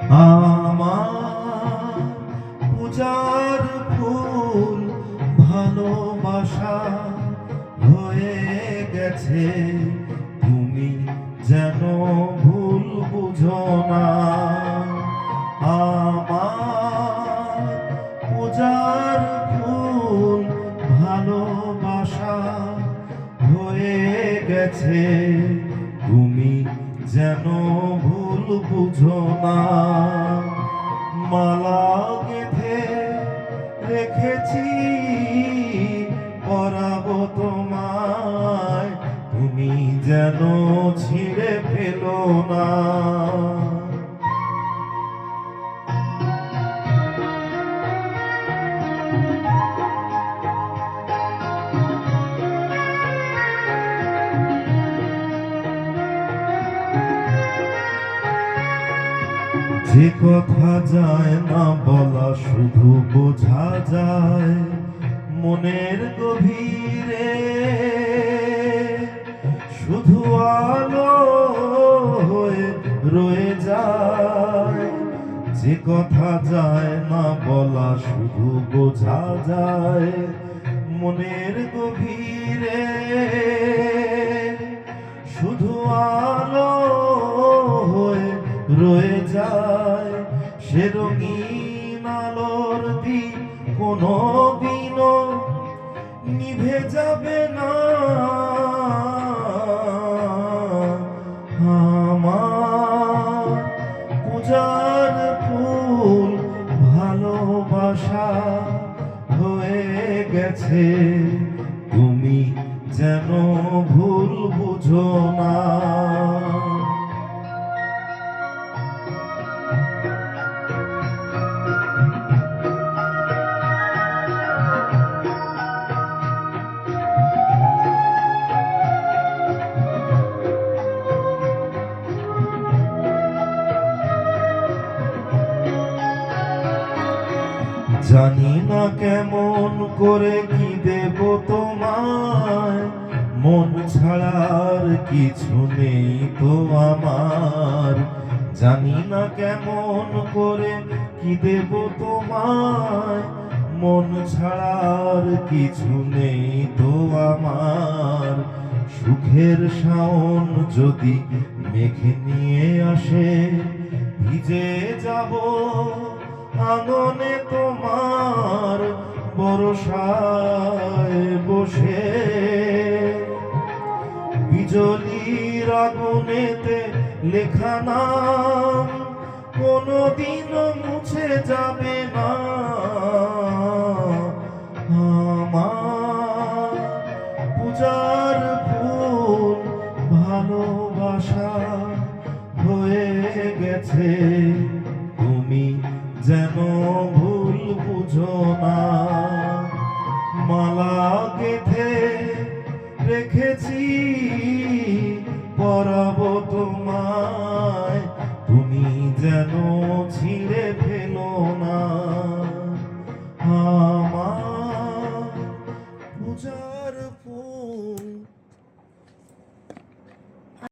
আমার পূজার ফুল ভালোবাসা হয়ে গেছে, তুমি যেন ভুল বুঝো না। আমার পূজার ফুল ভালোবাসা হয়ে গেছে, তুমি যেন ভুল বুঝো না। মালা গেঁথে রেখেছি পরাবো তোমায়, তুমি যেন ছিঁড়ে ফেলো না। যে কথা যায় না বলা শুধু বোঝা যায় মনের গভীরে, শুধু আলো হয়ে রয়ে যায়। যে কথা যায় না বলা শুধু বোঝা যায় মনের গভীরে, শুধু আলো হয়ে রয়ে যায়। সে রঙিন আলোর দিক কোনো দিনও নিভে যাবে না। আমার পূজার ফুল ভালোবাসা হয়ে গেছে, তুমি যেন ভুল বুঝো না। জানি না কেমন করে কি দেব তোমায়, মন ছাড়ার কিছু নেই তো আমার। জানি না কেমন করে কি দেব তোমায়, মন ছাড়ার কিছু নেই তো আমার। সুখের শাওন যদি মেঘে নিয়ে আসে, ভিজে যাব আঙনে তোমার বরসায় বসে। বিজলির আগুনেতে লেখা নাম কোনদিনও মুছে যাবে না। আমার পূজার ফুল ভালোবাসা হয়ে গেছে,